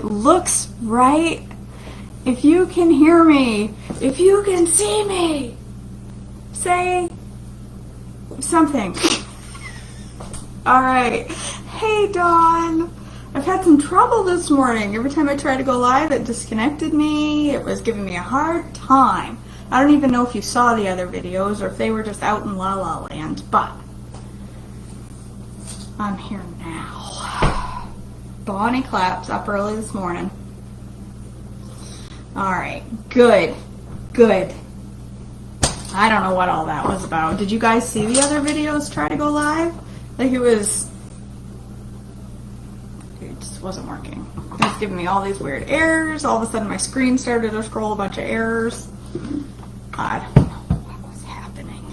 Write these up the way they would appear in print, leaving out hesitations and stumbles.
it looks right. If you can hear me, if you can see me, say something. All right. Hey, Dawn. I've had some trouble this morning. Every time I tried to go live, it disconnected me. It was giving me a hard time. I don't even know if you saw the other videos or if they were just out in La La Land, but I'm here now. Bonnie claps up early this morning. All right, good. I don't know what all that was about. Did you guys see the other videos try to go live? Like it just wasn't working. It was giving me all these weird errors. All of a sudden my screen started to scroll a bunch of errors. I don't know what was happening.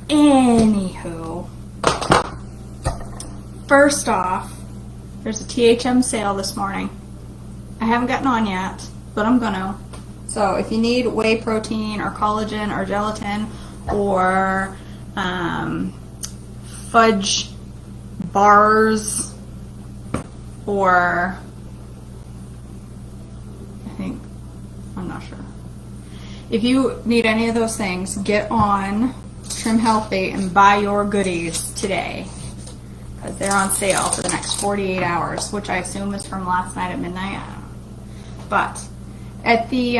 Anywho, first off, there's a THM sale this morning. I haven't gotten on yet, but I'm gonna. So if you need whey protein or collagen or gelatin or fudge bars or I'm not sure. If you need any of those things, get on Trim Healthy and buy your goodies today because they're on sale for the next 48 hours, which I assume is from last night at midnight. I don't know. But at the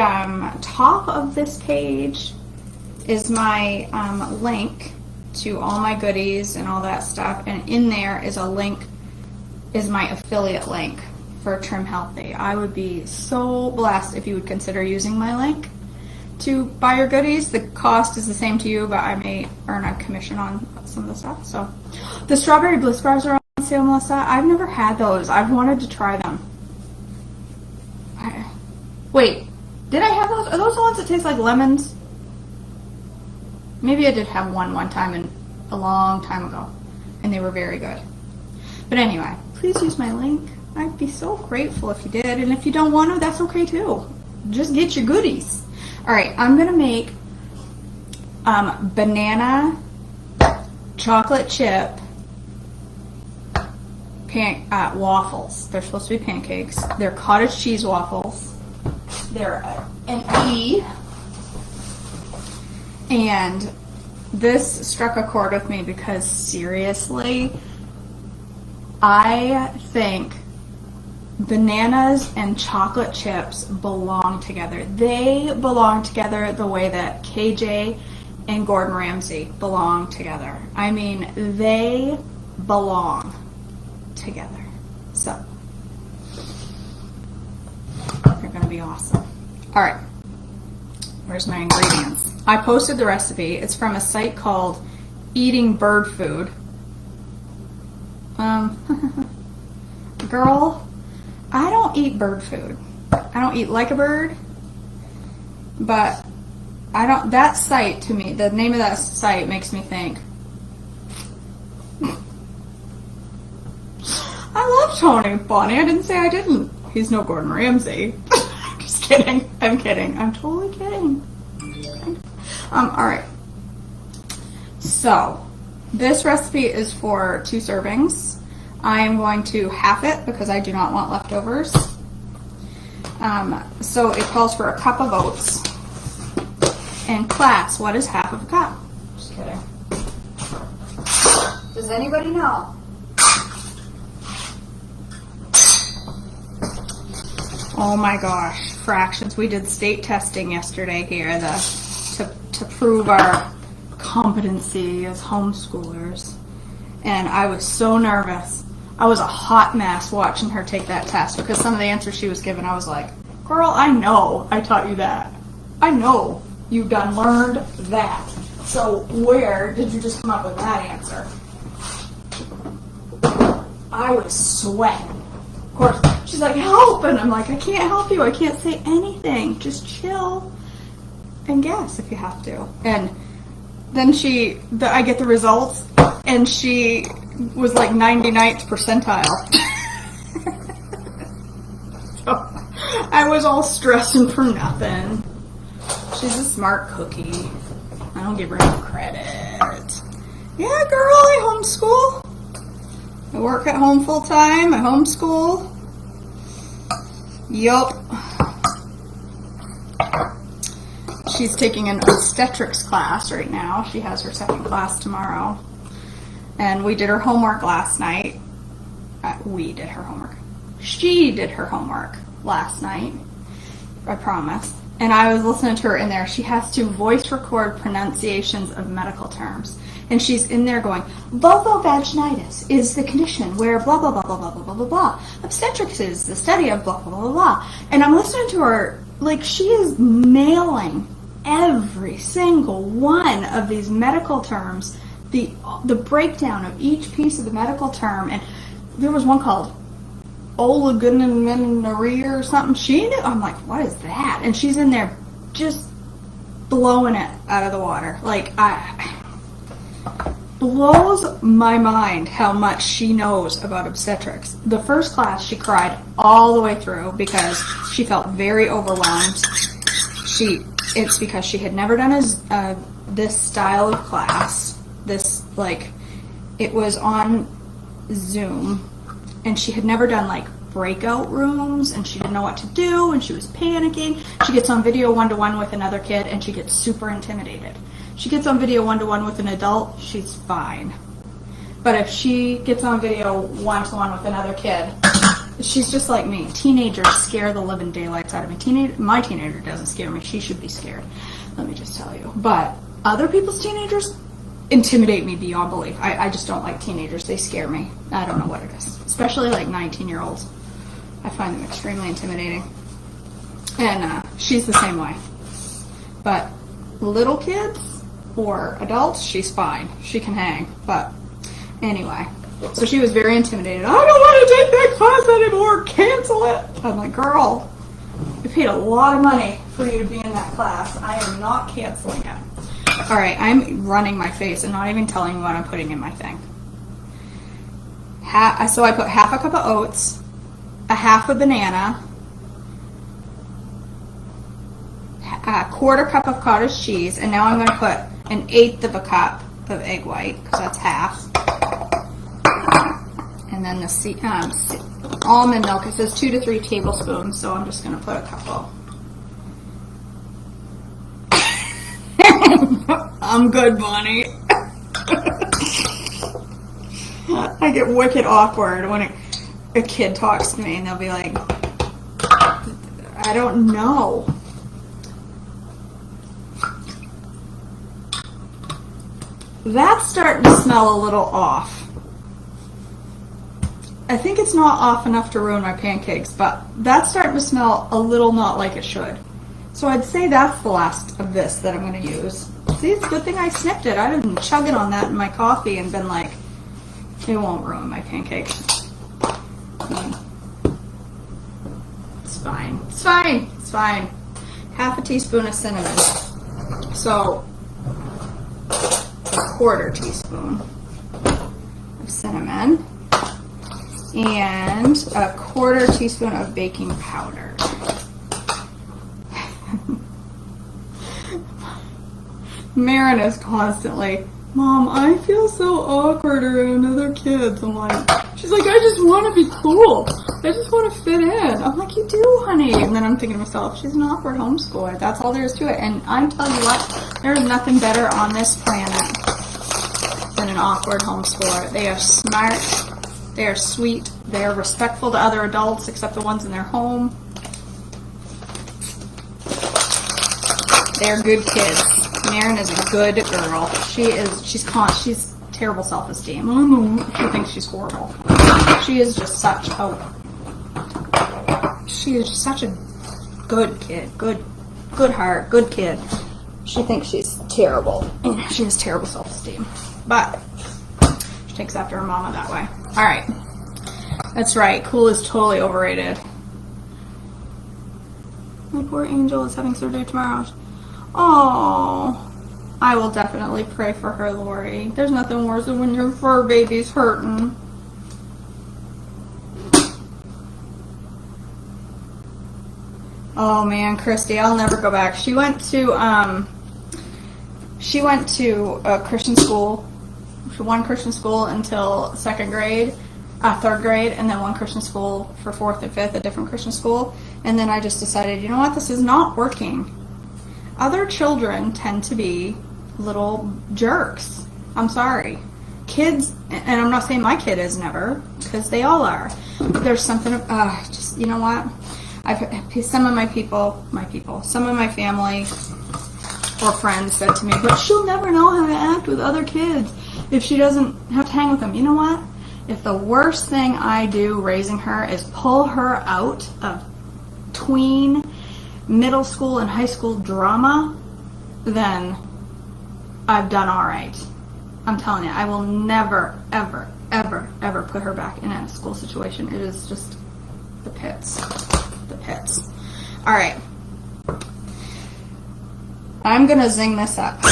top of this page is my link to all my goodies and all that stuff, and in there is a link, is my affiliate link for Trim Healthy. I would be so blessed if you would consider using my link to buy your goodies. The cost is the same to you, but I may earn a commission on some of the stuff. So the strawberry bliss bars are on sale, Melissa. I've never had those. I've wanted to try them. Wait, did I have those? Are those the ones that taste like lemons? Maybe I did have one time a long time ago, and they were very good. But anyway, please use my link. I'd be so grateful if you did, and if you don't want to, that's okay too. Just get your goodies. All right, I'm gonna make banana chocolate chip waffles. They're supposed to be pancakes. They're cottage cheese waffles. They're an E, and this struck a chord with me because seriously, I think bananas and chocolate chips belong together. They belong together the way that KJ and Gordon Ramsay belong together. I mean, they belong together. So they're gonna be awesome. All right, where's my ingredients? I posted the recipe. It's from a site called Eating Bird Food. Girl, I don't eat bird food. I don't eat like a bird, but I don't, that site to me, the name of that site makes me think, I love Tony Bonnie. I didn't say I didn't. He's no Gordon Ramsay. Just kidding. I'm kidding. I'm totally kidding. All right. So this recipe is for 2 servings. I am going to half it because I do not want leftovers. So it calls for a cup of oats. And class, what is half of a cup? Just kidding. Does anybody know? Oh my gosh, fractions. We did state testing yesterday here to prove our competency as homeschoolers. And I was so nervous. I was a hot mess watching her take that test because some of the answers she was given, I was like, girl, I know I taught you that. I know you done learned that. So where did you just come up with that answer? I was sweating. Of course, she's like, help! And I'm like, I can't help you. I can't say anything. Just chill and guess if you have to. And then I get the results, and she was like 99th percentile. So I was all stressing for nothing. She's a smart cookie. I don't give her any credit. Yeah, girl, I homeschool. I work at home full time. I homeschool. Yup. She's taking an obstetrics class right now. She has her second class tomorrow. And we did her homework last night. We did her homework. She did her homework last night. I promise. And I was listening to her in there. She has to voice record pronunciations of medical terms. And she's in there going, vulvovaginitis is the condition where blah, blah, blah, blah, blah, blah, blah, blah, blah. Obstetrics is the study of blah, blah, blah, blah, blah. And I'm listening to her like she is nailing every single one of these medical terms, the breakdown of each piece of the medical term. And there was one called oligomenorrhea or something. She knew. I'm like, what is that? And she's in there just blowing it out of the water. Like, blows my mind how much she knows about obstetrics. The first class, she cried all the way through because she felt very overwhelmed. It's because she had never done this style of class. It was on Zoom, and she had never done like breakout rooms, and she didn't know what to do, and she was panicking. She gets on video one-to-one with another kid, and she gets super intimidated. She gets on video one-to-one with an adult, she's fine. But if she gets on video one-to-one with another kid, she's just like me. Teenagers scare the living daylights out of me. My teenager doesn't scare me. She should be scared. Let me just tell you. But other people's teenagers intimidate me beyond belief. I just don't like teenagers. They scare me. I don't know what it is. Especially like 19-year-olds. I find them extremely intimidating. And she's the same way. But little kids or adults, she's fine. She can hang. But anyway, so she was very intimidated. I don't want to take that class anymore. Cancel it. I'm like, girl, I paid a lot of money for you to be in that class. I am not canceling it. All right, I'm running my face and not even telling you what I'm putting in my thing. So I put half a cup of oats, a half a banana, a quarter cup of cottage cheese, and now I'm going to put 1/8 of a cup of egg white, because that's half. And then the almond milk, it says 2 to 3 tablespoons, so I'm just going to put a couple. I'm good, Bonnie. I get wicked awkward when a kid talks to me and they'll be like, I don't know. That's starting to smell a little off. I think it's not off enough to ruin my pancakes, but that's starting to smell a little not like it should. So I'd say that's the last of this that I'm going to use. See, it's a good thing I snipped it. I'd been chugging on that in my coffee and been like, it won't ruin my pancakes. It's fine. It's fine. It's fine. Half a teaspoon of cinnamon. So, a quarter teaspoon of cinnamon. And a quarter teaspoon of baking powder. Marin is constantly, Mom, I feel so awkward around other kids. I'm like, she's like, I just want to be cool. I just want to fit in. I'm like, you do, honey. And then I'm thinking to myself, she's an awkward homeschooler. That's all there is to it. And I'm telling you what, there's nothing better on this planet than an awkward homeschooler. They are smart. They are sweet. They are respectful to other adults except the ones in their home. They're good kids. Marin is a good girl. She's terrible self-esteem. She thinks she's horrible. She is just such a good kid. Good heart, good kid. She thinks she's terrible. She has terrible self-esteem. But she takes after her mama that way. Alright. That's right. Cool is totally overrated. My poor angel is having surgery tomorrow. Oh, I will definitely pray for her, Lori. There's nothing worse than when your fur baby's hurting. Oh man, Christy, I'll never go back. She went to a Christian school, one Christian school until 2nd grade, third grade, and then one Christian school for fourth and fifth, a different Christian school. And then I just decided, you know what, this is not working. Other children tend to be little jerks. I'm sorry. Kids, and I'm not saying my kid is never, because they all are. But there's something, just, you know what? Some of some of my family or friends said to me, but she'll never know how to act with other kids if she doesn't have to hang with them. You know what? If the worst thing I do raising her is pull her out of tween, middle school, and high school drama, then I've done all right. I'm telling you, I will never, ever, ever, ever put her back in a school situation. It is just the pits. The pits. All right. I'm going to zing this up. I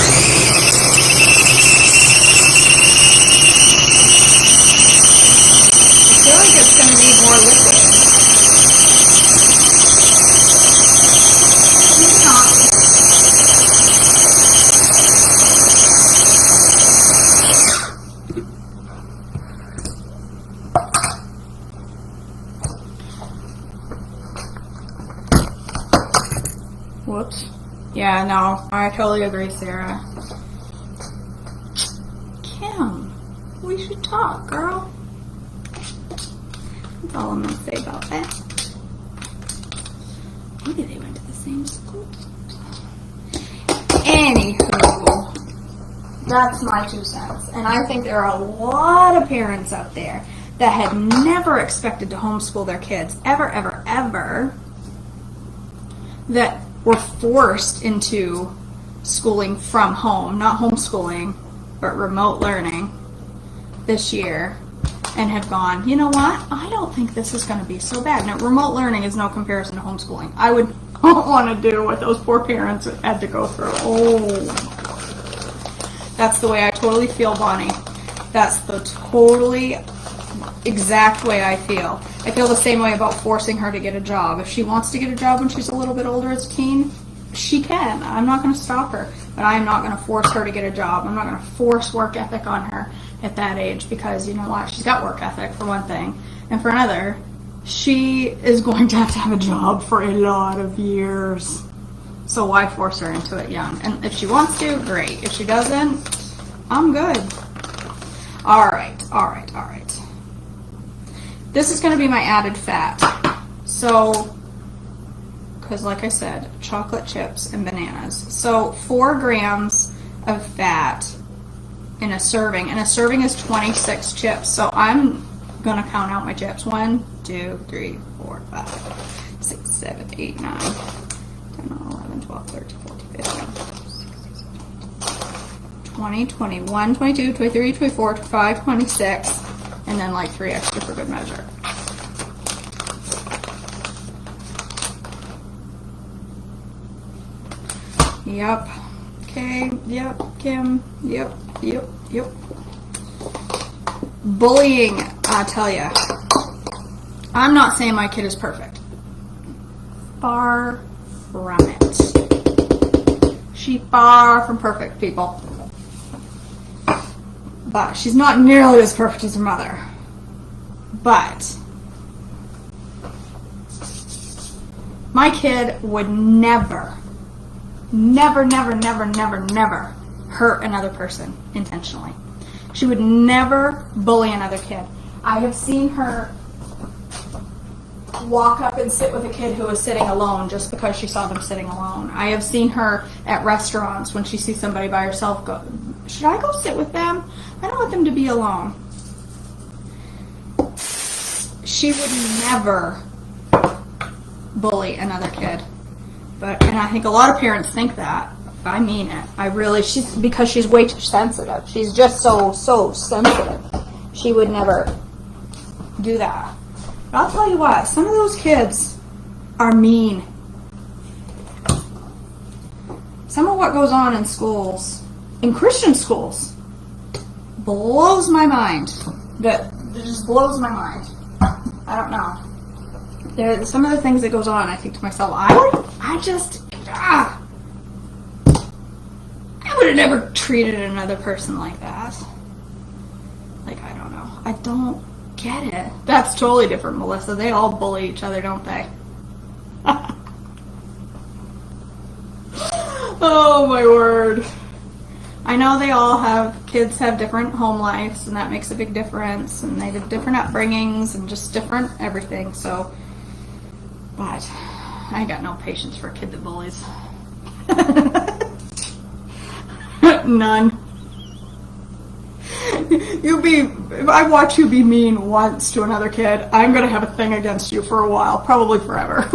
feel like it's going to need more liquid. Maybe not. Whoops. Yeah, no, I totally agree, Sarah. Kim, we should talk, girl. That's all I'm going to say about that. Maybe they went to the same school. Anywho, that's my 2 cents. And I think there are a lot of parents out there that had never expected to homeschool their kids, ever, ever, ever, that were forced into schooling from home, not homeschooling, but remote learning this year, and have gone, you know what, I don't think this is going to be so bad. Now, remote learning is no comparison to homeschooling. I would not want to do what those poor parents had to go through. Oh, that's the way I totally feel, Bonnie. That's the totally exact way I feel. I feel the same way about forcing her to get a job. If she wants to get a job when she's a little bit older as a teen, she can. I'm not going to stop her, but I'm not going to force her to get a job. I'm not going to force work ethic on her at that age, because you know what? She's got work ethic for one thing, and for another, she is going to have a job for a lot of years. So why force her into it young? And if she wants to, great. If she doesn't, I'm good. All right. This is going to be my added fat. So, because like I said, chocolate chips and bananas. So 4 grams of fat in a serving. And a serving is 26 chips. So I'm going to count out my chips. 1, 2, 3, 4, 5, 6, 7, 8, 9, 10, 11, 12, 13, 14, 15, 20, 21, 22, 23, 24, 25, 26. And then like 3 extra for good measure. Yep. Okay. Yep. Kim. Yep. Bullying, I tell ya. I'm not saying my kid is perfect. Far from it. She's far from perfect, people. But she's not nearly as perfect as her mother. But my kid would never hurt another person intentionally. She would never bully another kid. I have seen her walk up and sit with a kid who was sitting alone just because she saw them sitting alone. I have seen her at restaurants when she sees somebody by herself go, should I go sit with them? I don't want them to be alone. She would never bully another kid. And I think a lot of parents think that. I mean it. Because she's way too sensitive. She's just so sensitive. She would never do that. But I'll tell you what, some of those kids are mean. Some of what goes on in schools, in Christian schools, blows my mind. It just blows my mind. I don't know. Some of the things that goes on, I think to myself, I would have never treated another person like that. Like, I don't know. I don't get it. That's totally different, Melissa. They all bully each other, don't they? Oh my word. I know they all kids have different home lives, and that makes a big difference, and they have different upbringings and just different everything, so, but I ain't got no patience for a kid that bullies. None. If I watch you be mean once to another kid, I'm gonna have a thing against you for a while, probably forever.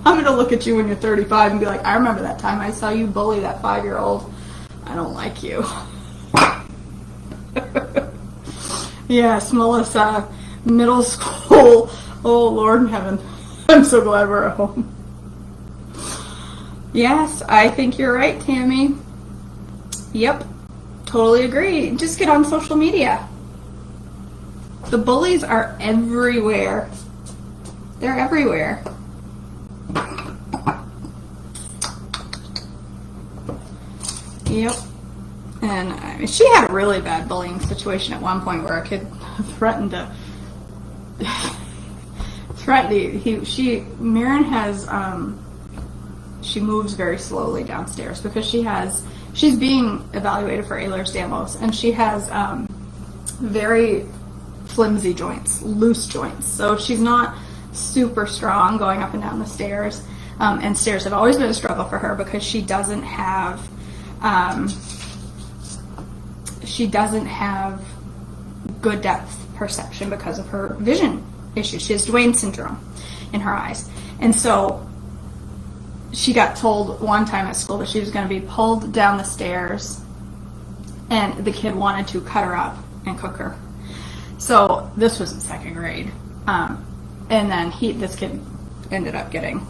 I'm gonna look at you when you're 35 and be like, I remember that time I saw you bully that 5-year-old. I don't like you. Yes, Melissa, middle school. Oh, Lord in heaven. I'm so glad we're at home. Yes, I think you're right, Tammy. Yep, totally agree. Just get on social media. The bullies are everywhere. They're everywhere. Yep. And she had a really bad bullying situation at one point where a kid threatened to Mirren has she moves very slowly downstairs because she's being evaluated for Ehlers-Danlos, and she has very flimsy joints, loose joints. So she's not super strong going up and down the stairs. And stairs have always been a struggle for her because she doesn't have good depth perception because of her vision issues. She has Duane syndrome in her eyes. And so she got told one time at school that she was going to be pulled down the stairs, and the kid wanted to cut her up and cook her. So this was in 2nd grade. And then this kid ended up getting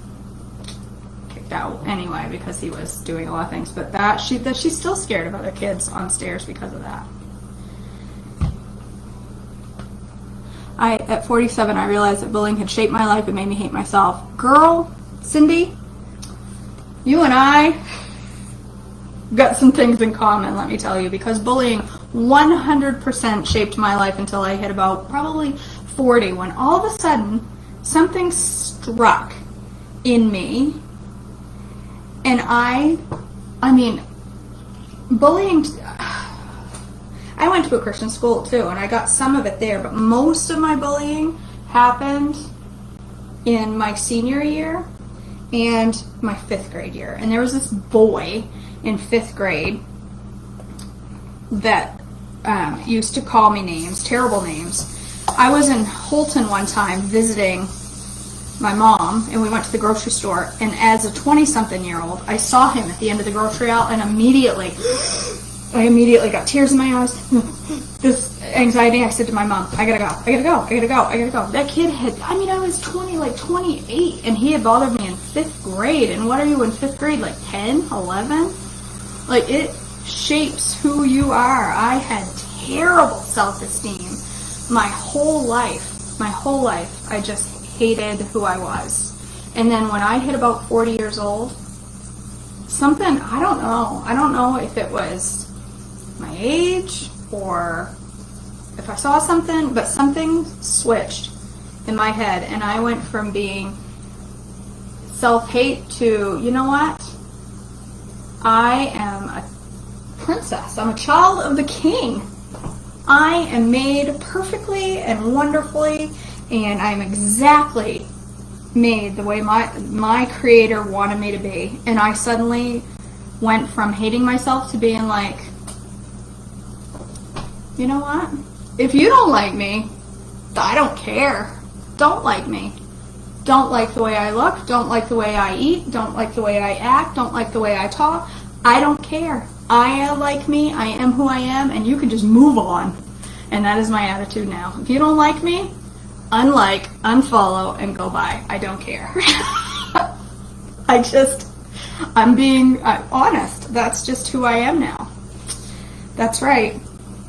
kicked out anyway because he was doing a lot of things. But she's still scared of other kids on stairs because of that. At 47, I realized that bullying had shaped my life and made me hate myself. Girl, Cindy, you and I got some things in common, let me tell you, because bullying 100% shaped my life until I hit about probably 40, when all of a sudden something struck in me, and I mean, bullying, I went to a Christian school too, and I got some of it there, but most of my bullying happened in my senior year and my 5th grade year. And there was this boy in 5th grade that used to call me names, terrible names. I was in Holton one time visiting my mom, and we went to the grocery store, and as a 20-something-year-old, I saw him at the end of the grocery aisle, and I immediately got tears in my eyes. This anxiety, I said to my mom, I gotta go. That kid I was 28, and he had bothered me in 5th grade. And what are you in 5th grade, like 10, 11? Like, it shapes who you are. I had terrible self-esteem my whole life. I just hated who I was. And then when I hit about 40 years old, something, I don't know if it was my age or if I saw something, but something switched in my head, and I went from being self-hate to, you know what? I am a princess. I'm a child of the king. I am made perfectly and wonderfully, and I'm exactly made the way my creator wanted me to be. And I suddenly went from hating myself to being like, you know what? If you don't like me, I don't care. Don't like me. Don't like the way I look. Don't like the way I eat. Don't like the way I act. Don't like the way I talk. I don't care. I like me. I am who I am, and you can just move on. And that is my attitude now. If you don't like me, unlike, unfollow, and go by. I don't care. I'm being honest. That's just who I am now. That's right.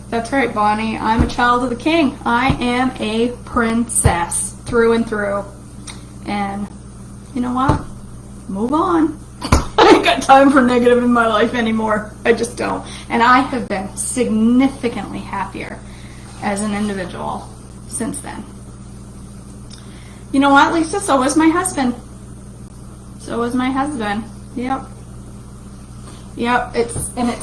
That's right, Bonnie. I'm a child of the king. I am a princess through and through. And you know what? Move on. I ain't got time for negative in my life anymore. I just don't. And I have been significantly happier as an individual since then. You know what, Lisa? So was my husband. So was my husband. Yep. Yep, it's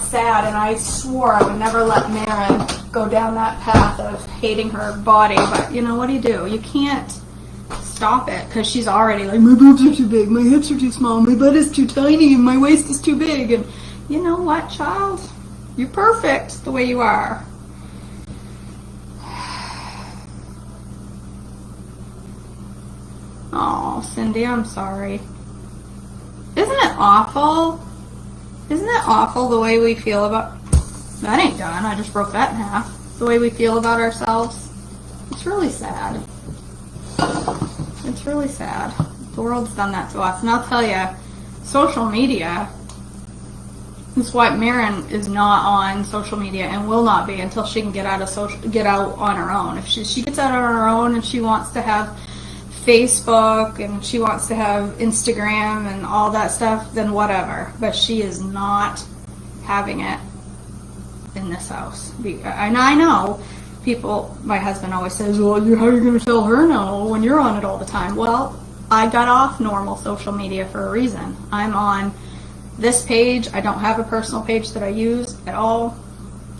sad, and I swore I would never let Maren go down that path of hating her body, but you know, what do? You can't stop it, because she's already like, my boobs are too big, my hips are too small, my butt is too tiny, and my waist is too big, and you know what, child? You're perfect the way you are. Oh, Cindy, I'm sorry. Isn't it awful? Isn't it awful the way we feel about... That ain't done. I just broke that in half. The way we feel about ourselves. It's really sad. It's really sad. The world's done that to us. And I'll tell you, social media... That's why Maren is not on social media and will not be until she can get out on her own. If she gets out on her own and she wants to have Facebook and she wants to have Instagram and all that stuff, then whatever. But she is not having it in this house. And I know people, my husband always says, well, how are you going to tell her no when you're on it all the time? Well, I got off normal social media for a reason. I'm on this page. I don't have a personal page that I use at all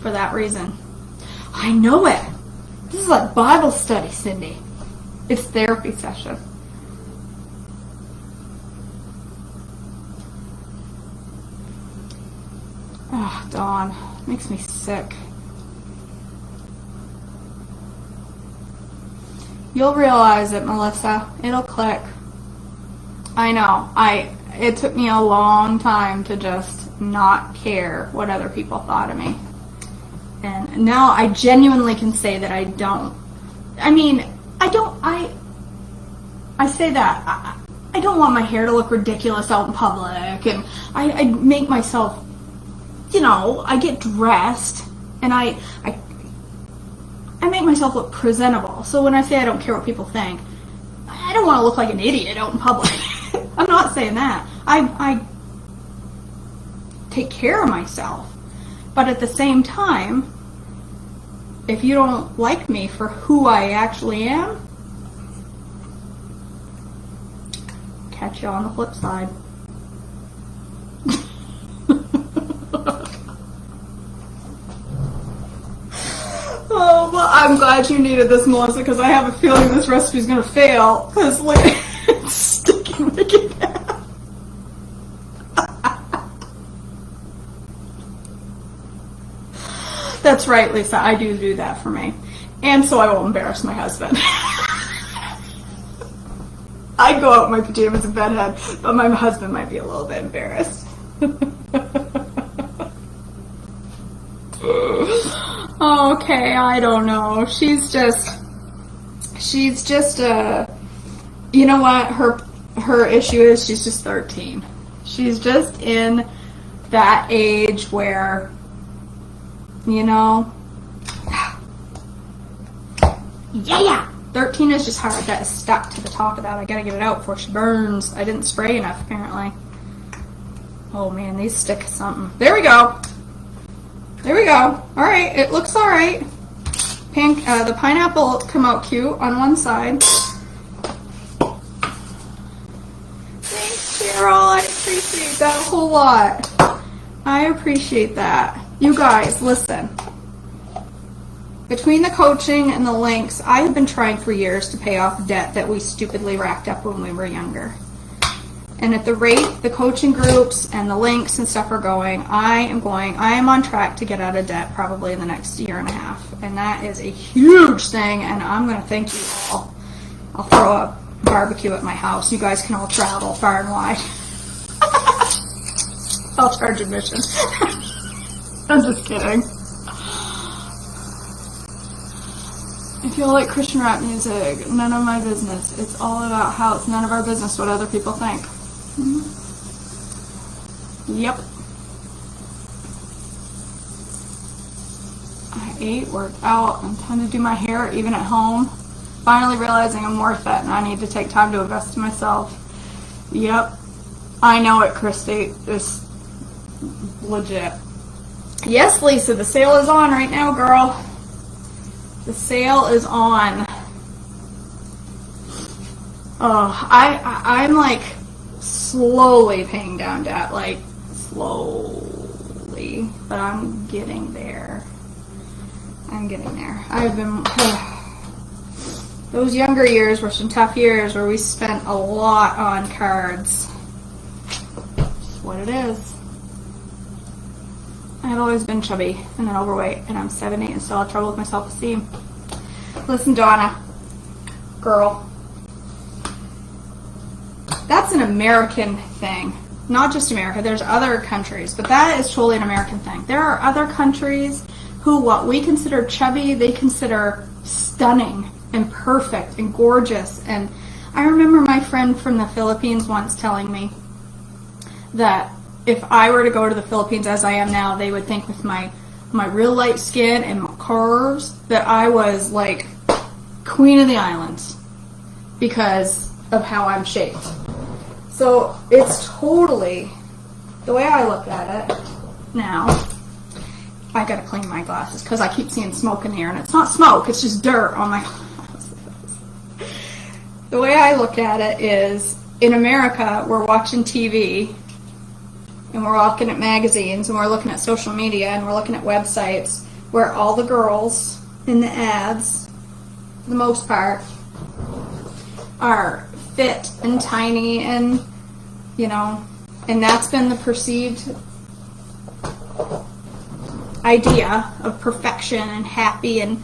for that reason. I know it. This is like Bible study, Cindy. It's therapy session. Oh, Dawn. Makes me sick. You'll realize it, Melissa. It'll click. I know. It took me a long time to just not care what other people thought of me. And now I genuinely can say that I don't. I mean, I say that. I don't want my hair to look ridiculous out in public, and I make myself, you know, I get dressed, and I make myself look presentable. So when I say I don't care what people think, I don't want to look like an idiot out in public. I'm not saying that. I take care of myself. But at the same time, if you don't like me for who I actually am, catch you on the flip side. Oh, well, I'm glad you needed this, Melissa, because I have a feeling this recipe's going to fail, because like, it's sticking like it has. That's right, Lisa, I do that for me. And so I won't embarrass my husband. I'd go out in my pajamas and bedhead, but my husband might be a little bit embarrassed. Okay, I don't know. She's just you know what, her issue is she's just 13. She's just in that age where, you know, yeah, 13 is just hard. I got stuck to the top of that. I gotta get it out before she burns. I didn't spray enough, apparently. Oh man, these stick something. There we go. There we go. Alright, it looks alright. The pineapple come out cute on one side. Thanks, Cheryl. I appreciate that a whole lot. I appreciate that. You guys, listen. Between the coaching and the links, I have been trying for years to pay off debt that we stupidly racked up when we were younger. And at the rate the coaching groups and the links and stuff are going, I am on track to get out of debt probably in the next year and a half. And that is a huge thing, and I'm going to thank you all. I'll throw a barbecue at my house. You guys can all travel far and wide. I'll charge admission. I'm just kidding. If you like Christian rap music, none of my business. It's all about how it's none of our business what other people think. Yep. I ate, worked out, and trying to do my hair even at home. Finally realizing I'm worth it and I need to take time to invest in myself. Yep. I know it, Christy. It's legit. Yes, Lisa, the sale is on right now, girl. The sale is on. I'm like slowly paying down debt, like slowly, but I'm getting there. I've been, those younger years were some tough years where we spent a lot on cards. Just what it is. I've always been chubby and then overweight, and I'm 70 and still have trouble with my self-esteem. Listen, Donna, girl, that's an American thing. Not just America, there's other countries, but that is totally an American thing. There are other countries who what we consider chubby, they consider stunning and perfect and gorgeous. And I remember my friend from the Philippines once telling me that if I were to go to the Philippines as I am now, they would think with my real light skin and my curves that I was like queen of the islands because of how I'm shaped. So it's totally, the way I look at it now, I gotta clean my glasses because I keep seeing smoke in the air, and it's not smoke, it's just dirt on my glasses. The way I look at it is, in America, we're watching TV, and we're looking at magazines, and we're looking at social media, and we're looking at websites where all the girls in the ads, for the most part, are fit and tiny and, you know, and that's been the perceived idea of perfection and happy, and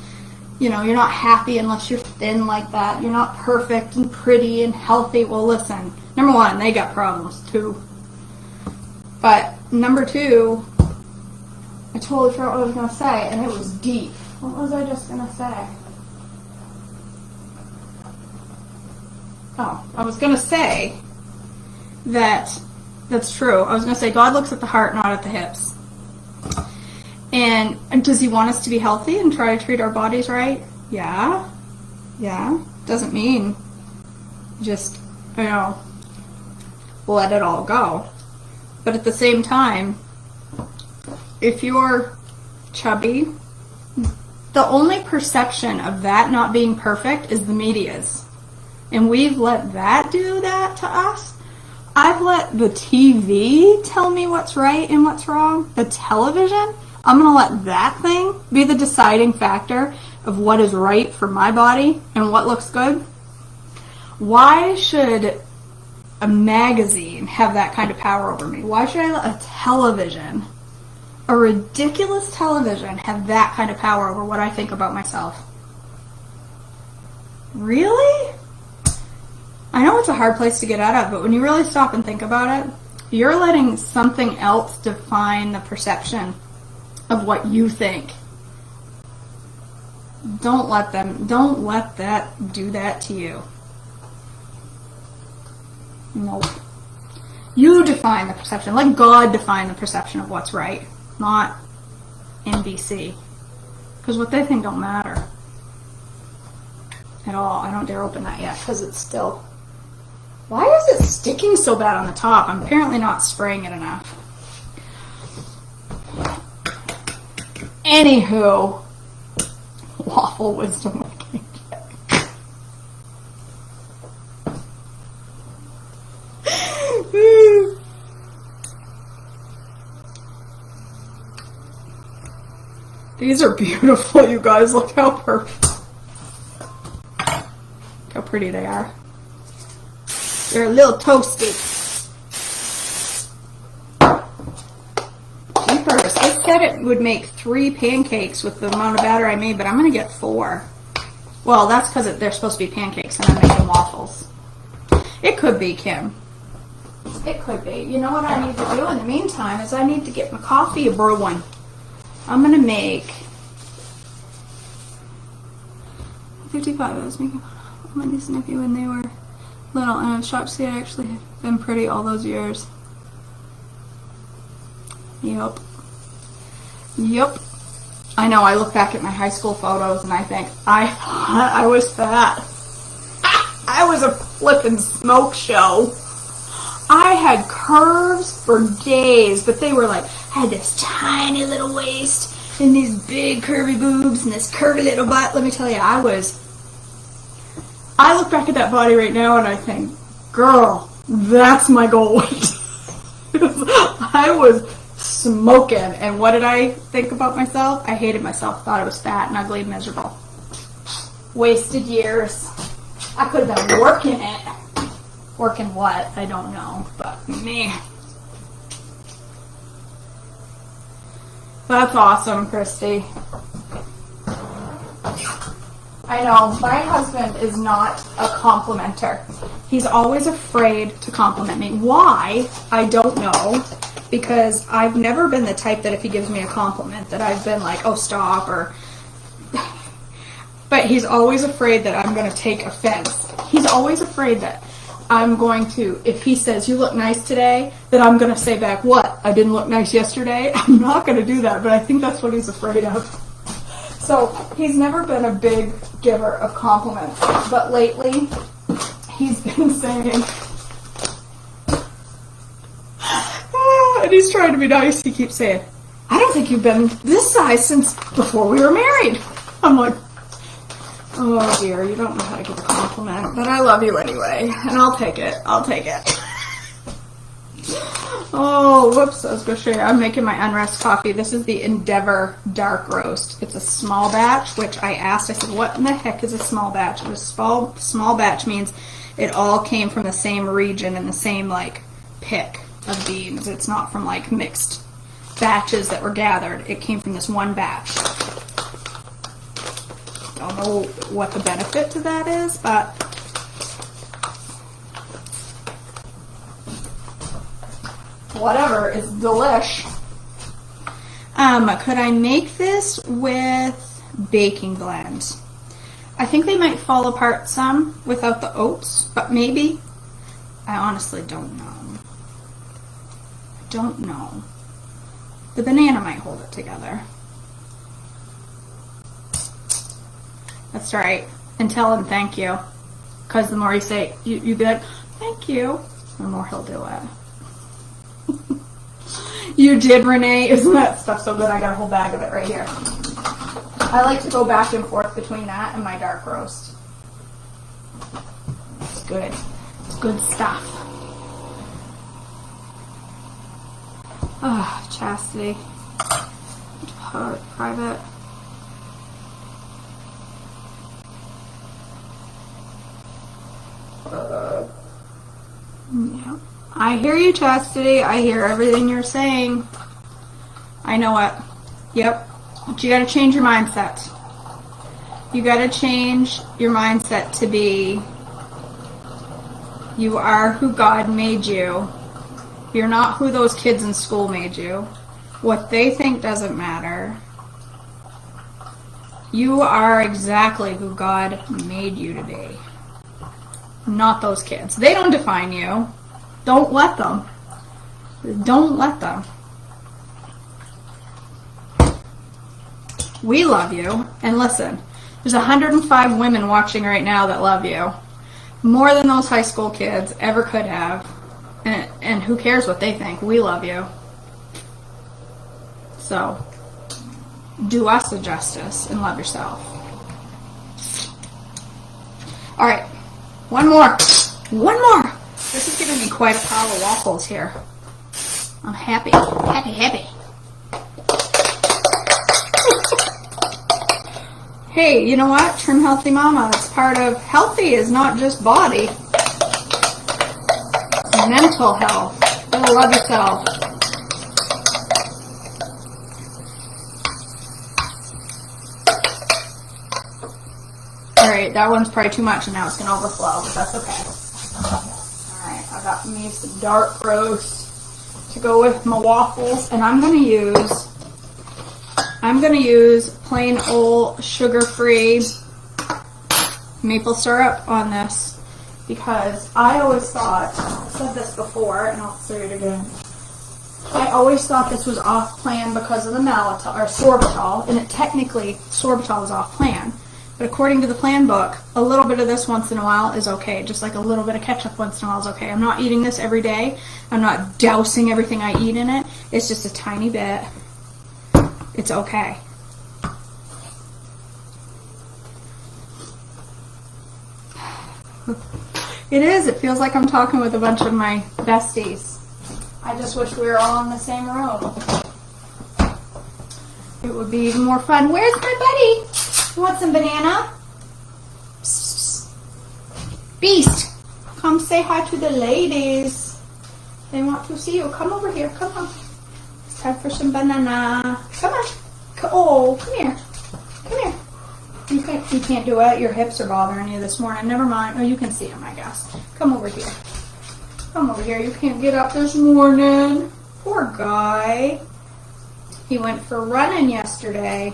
you know, you're not happy unless you're thin like that. You're not perfect and pretty and healthy. Well, listen, number one, they got problems too. But number two, I totally forgot what I was going to say, and it was deep. What was I just going to say? Oh, I was going to say that that's true. I was going to say God looks at the heart, not at the hips. And does he want us to be healthy and try to treat our bodies right? Yeah. Doesn't mean just, you know, let it all go. But at the same time, if you're chubby, the only perception of that not being perfect is the media's. And we've let that do that to us. I've let the TV tell me what's right and what's wrong. The television, I'm going to let that thing be the deciding factor of what is right for my body and what looks good. Why should a magazine have that kind of power over me? Why should I let a television, a ridiculous television, have that kind of power over what I think about myself? Really? I know it's a hard place to get out of, but when you really stop and think about it, you're letting something else define the perception of what you think. Don't let that do that to you. Nope. You define the perception. Let God define the perception of what's right, not NBC. Because what they think don't matter at all. I don't dare open that yet because it's still... Why is it sticking so bad on the top? I'm apparently not spraying it enough. Anywho, waffle wisdom. These are beautiful, you guys. Look how perfect. Look how pretty they are. They're a little toasty. Jeepers. This said it would make 3 pancakes with the amount of batter I made, but I'm going to get 4. Well, that's because they're supposed to be pancakes and I'm making waffles. It could be, Kim. It could be. You know what I need to do in the meantime is I need to get my coffee brewing. I'm going to make 55. I was making my niece and nephew when they were little, and I'm shocked to see I actually have been pretty all those years. Yep. I know, I look back at my high school photos and I think, I thought I was fat. I was a flippin' smoke show. I had curves for days, but they were like, I had this tiny little waist and these big curvy boobs and this curvy little butt. Let me tell you, I was I look back at that body right now and I think, girl, that's my goal weight. I was smoking, and what did I think about myself? I hated myself, thought I was fat and ugly and miserable. Wasted years. I could have been working it. Working what? I don't know, but me. That's awesome, Christy. I know, my husband is not a complimenter. He's always afraid to compliment me. Why? I don't know. Because I've never been the type that if he gives me a compliment that I've been like, oh, stop, or... But he's always afraid that I'm going to take offense. He's always afraid that I'm going to, if he says, you look nice today, that I'm going to say back, what? I didn't look nice yesterday? I'm not going to do that, but I think that's what he's afraid of. So he's never been a big giver of compliments. But lately, he's been saying... And he's trying to be nice. He keeps saying, I don't think you've been this size since before we were married. I'm like, oh dear, you don't know how to give a compliment. But I love you anyway. And I'll take it. I'll take it. Oh, whoops. I was going to show you. I'm making my Unrest coffee. This is the Endeavor Dark Roast. It's a small batch, which I asked. I said, what in the heck is a small batch? It was small batch means it all came from the same region and the same, like, pick of beans. It's not from like mixed batches that were gathered. It came from this one batch. Don't know what the benefit to that is, but whatever, it's delish. Could I make this with baking blend? I think they might fall apart some without the oats, but maybe. I honestly don't know. Don't know. The banana might hold it together. That's right. And tell him thank you. Because the more you say, you be like, thank you, the more he'll do it. You did, Renee. Isn't that stuff so good? I got a whole bag of it right here. I like to go back and forth between that and my dark roast. It's good. It's good stuff. Oh, Chastity. Private. Yeah. I hear you, Chastity. I hear everything you're saying. I know it. Yep. But you gotta change your mindset. You gotta change your mindset to be, you are who God made you. You're not who those kids in school made you. What they think doesn't matter. You are exactly who God made you to be. Not those kids. They don't define you. Don't let them. Don't let them. We love you. And listen, there's 105 women watching right now that love you. More than those high school kids ever could have. And who cares what they think? We love you. So, do us a justice and love yourself. Alright, one more. One more! This is giving me quite a pile of waffles here. I'm happy. Happy, happy. Hey, you know what? Trim Healthy Mama. It's part of healthy is not just body. Mental health. Oh, love yourself. Alright, that one's probably too much and now it's going to overflow, but that's okay. Alright, I got me some dark roast to go with my waffles, and I'm going to use plain old sugar-free maple syrup on this. Because I always thought, I've said this before, and I'll say it again, I always thought this was off-plan because of the malitol, or sorbitol, and technically, sorbitol is off-plan. But according to the plan book, a little bit of this once in a while is okay, just like a little bit of ketchup once in a while is okay. I'm not eating this every day. I'm not dousing everything I eat in it. It's just a tiny bit. It's okay. It is. It feels like I'm talking with a bunch of my besties. I just wish we were all in the same room. It would be even more fun. Where's my buddy? You want some banana? Psst, psst. Beast, come say hi to the ladies. They want to see you. Come over here. Come on. It's time for some banana. Come on. Oh, come here. Come here. You can't do it. Your hips are bothering you this morning. Never mind. Oh, you can see them, I guess. Come over here. Come over here. You can't get up this morning. Poor guy. He went for running yesterday.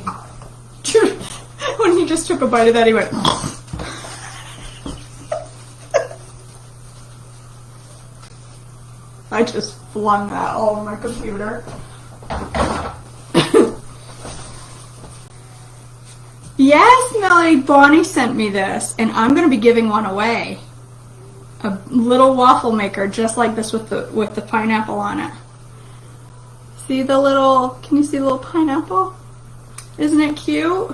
When he just took a bite of that, he went. I just flung that all over my computer. Yes, Melody, Bonnie sent me this, and I'm going to be giving one away. A little waffle maker, just like this with the pineapple on it. See the little, can you see the little pineapple? Isn't it cute?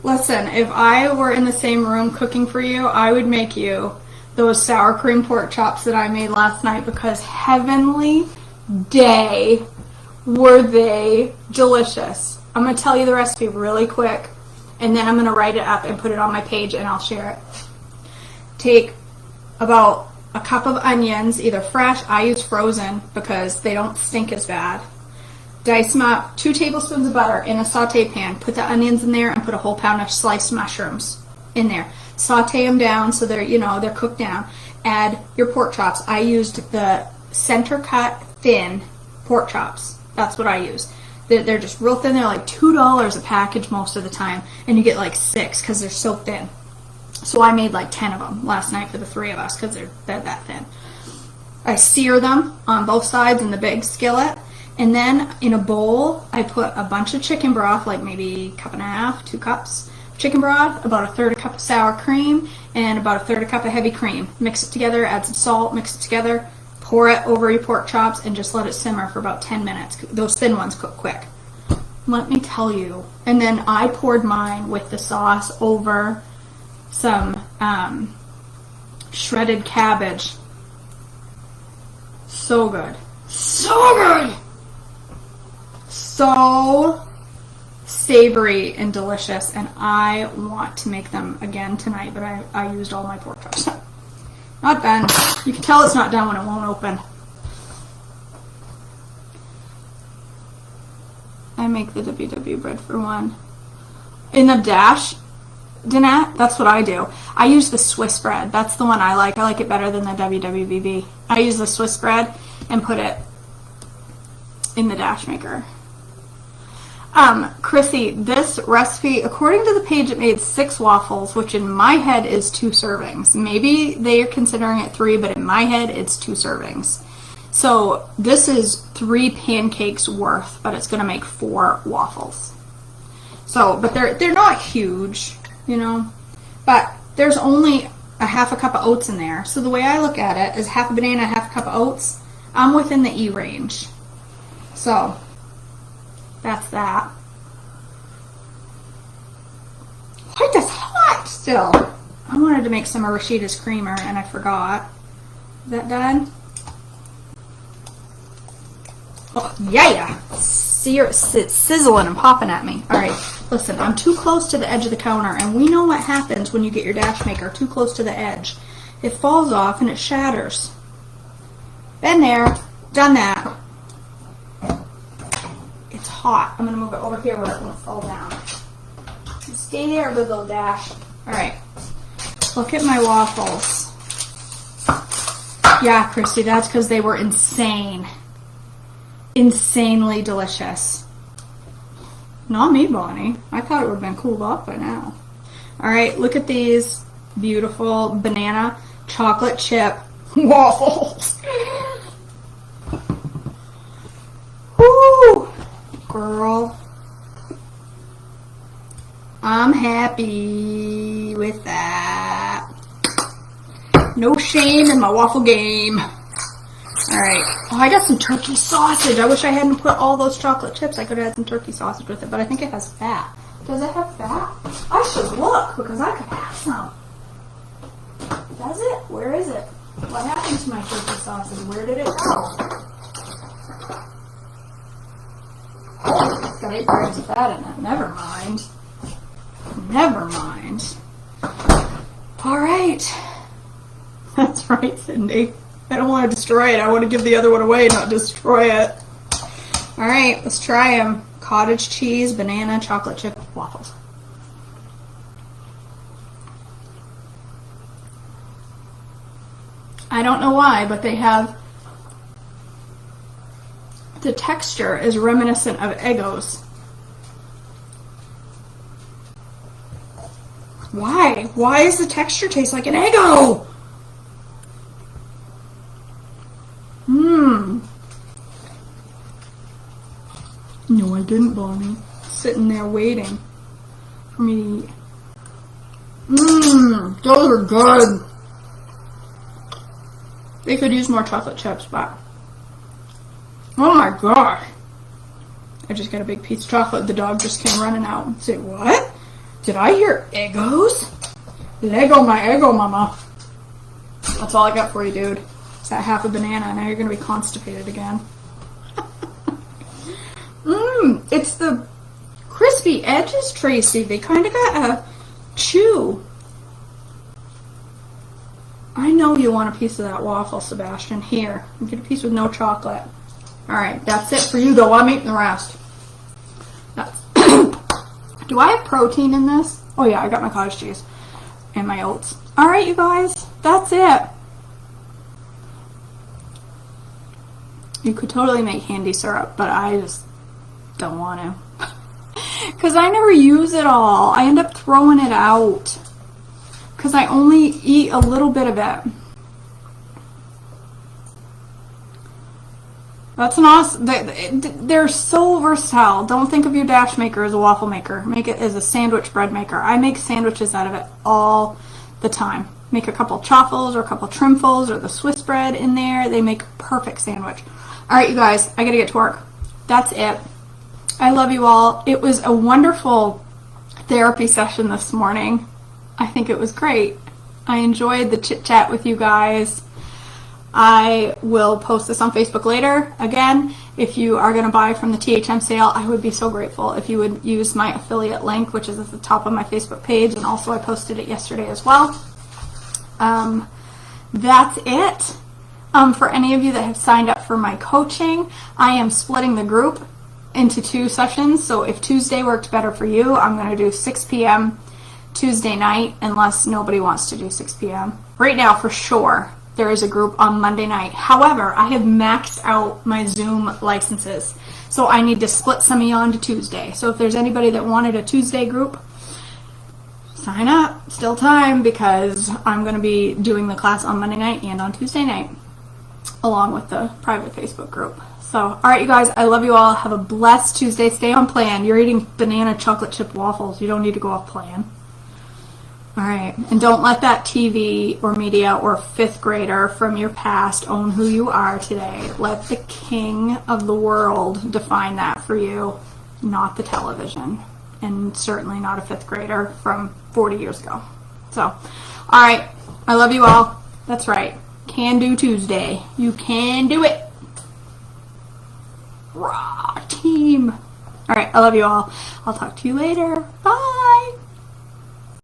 Listen, if I were in the same room cooking for you, I would make you those sour cream pork chops that I made last night, because heavenly day were they delicious. I'm going to tell you the recipe really quick, and then I'm going to write it up and put it on my page, and I'll share it. Take about a cup of onions, either fresh, I use frozen because they don't stink as bad. Dice them up, 2 tablespoons of butter in a saute pan. Put the onions in there and put a whole pound of sliced mushrooms in there. Saute them down so they're, they're cooked down. Add your pork chops. I used the center cut thin pork chops. That's what I use. They're just real thin. They're like $2 a package most of the time, and you get like 6 because they're so thin. So I made like 10 of them last night for the 3 of us because they're that thin. I sear them on both sides in the big skillet, and then in a bowl I put a bunch of chicken broth, like maybe a cup and a half, 2 cups of chicken broth, about 1/3 cup of sour cream, and about 1/3 cup of heavy cream. Mix it together, add some salt, mix it together. Pour it over your pork chops and just let it simmer for about 10 minutes. Those thin ones cook quick. Let me tell you. And then I poured mine with the sauce over some shredded cabbage. So good. So good! So savory and delicious. And I want to make them again tonight, but I used all my pork chops. Not done. You can tell it's not done when it won't open. I make the WW bread for one. In the dash, Danette, that's what I do. I use the Swiss bread. That's the one I like. I like it better than the WWBB. I use the Swiss bread and put it in the dash maker. Chrissy, this recipe, according to the page, it made 6 waffles, which in my head is 2 servings. Maybe they are considering it 3, but in my head, it's 2 servings. So this is 3 pancakes worth, but it's going to make 4 waffles. So, but they're not huge, but there's only a half a cup of oats in there. So the way I look at it is half a banana, half a cup of oats. I'm within the E range. So that's that. Why this hot still? I wanted to make some of Rashida's creamer and I forgot. Is that done? Oh, yeah. See, it's sizzling and popping at me. All right, listen, I'm too close to the edge of the counter, and we know what happens when you get your dash maker too close to the edge. It falls off and it shatters. Been there, done that. It's hot. I'm gonna move it over here where it won't fall down. Stay there, good little dash. All right, look at my waffles. Yeah, Christy, that's because they were insane. Insanely delicious. Not me, Bonnie. I thought it would have been cooled off by now. All right, look at these beautiful banana chocolate chip waffles. Woo! Girl. I'm happy with that. No shame in my waffle game. Alright. Oh, I got some turkey sausage. I wish I hadn't put all those chocolate chips. I could have had some turkey sausage with it, but I think it has fat. Does it have fat? I should look because I could have some. Does it? Where is it? What happened to my turkey sausage? Where did it go? It's got 8 grams of fat in it. Never mind. Never mind. All right. That's right, Cindy. I don't want to destroy it. I want to give the other one away, not destroy it. All right, let's try them. Cottage cheese, banana, chocolate chip waffles. I don't know why, but they have, the texture is reminiscent of Eggos. Why? Why does the texture taste like an Eggo? No, I didn't, Bonnie. Sitting there waiting for me to eat. Those are good. They could use more chocolate chips, but oh my gosh. I just got a big piece of chocolate. The dog just came running out. Say, what? Did I hear Eggos? Lego my Eggo, mama. That's all I got for you, dude. It's that half a banana. Now you're going to be constipated again. It's the crispy edges, Tracy. They kind of got a chew. I know you want a piece of that waffle, Sebastian. Here, get a piece with no chocolate. All right, that's it for you, though. I'm eating the rest. That's Do I have protein in this? Oh, yeah, I got my cottage cheese and my oats. All right, you guys, that's it. You could totally make handy syrup, but I just don't want to. Because I never use it all. I end up throwing it out. Because I only eat a little bit of it. That's an awesome, they're so versatile. Don't think of your dash maker as a waffle maker. Make it as a sandwich bread maker. I make sandwiches out of it all the time. Make a couple chaffles or a couple trimfuls or the Swiss bread in there. They make a perfect sandwich. All right, you guys, I gotta get to work. That's it. I love you all. It was a wonderful therapy session this morning. I think it was great. I enjoyed the chit chat with you guys. I will post this on Facebook later. Again, if you are going to buy from the THM sale, I would be so grateful if you would use my affiliate link, which is at the top of my Facebook page, and also I posted it yesterday as well. That's it. For any of you that have signed up for my coaching, I am splitting the group into 2 sessions. So if Tuesday worked better for you, I'm going to do 6 p.m. Tuesday night, unless nobody wants to do 6 p.m. Right now, for sure, there is a group on Monday night. However, I have maxed out my Zoom licenses, so I need to split some of you on to Tuesday. So if there's anybody that wanted a Tuesday group, sign up. Still time, because I'm going to be doing the class on Monday night and on Tuesday night, along with the private Facebook group. So, all right, you guys, I love you all. Have a blessed Tuesday. Stay on plan. You're eating banana chocolate chip waffles. You don't need to go off plan. All right, and don't let that TV or media or 5th grader from your past own who you are today. Let the king of the world define that for you, not the television, and certainly not a 5th grader from 40 years ago. So, all right, I love you all. That's right. Can do Tuesday. You can do it. Raw team. All right, I love you all. I'll talk to you later. Bye.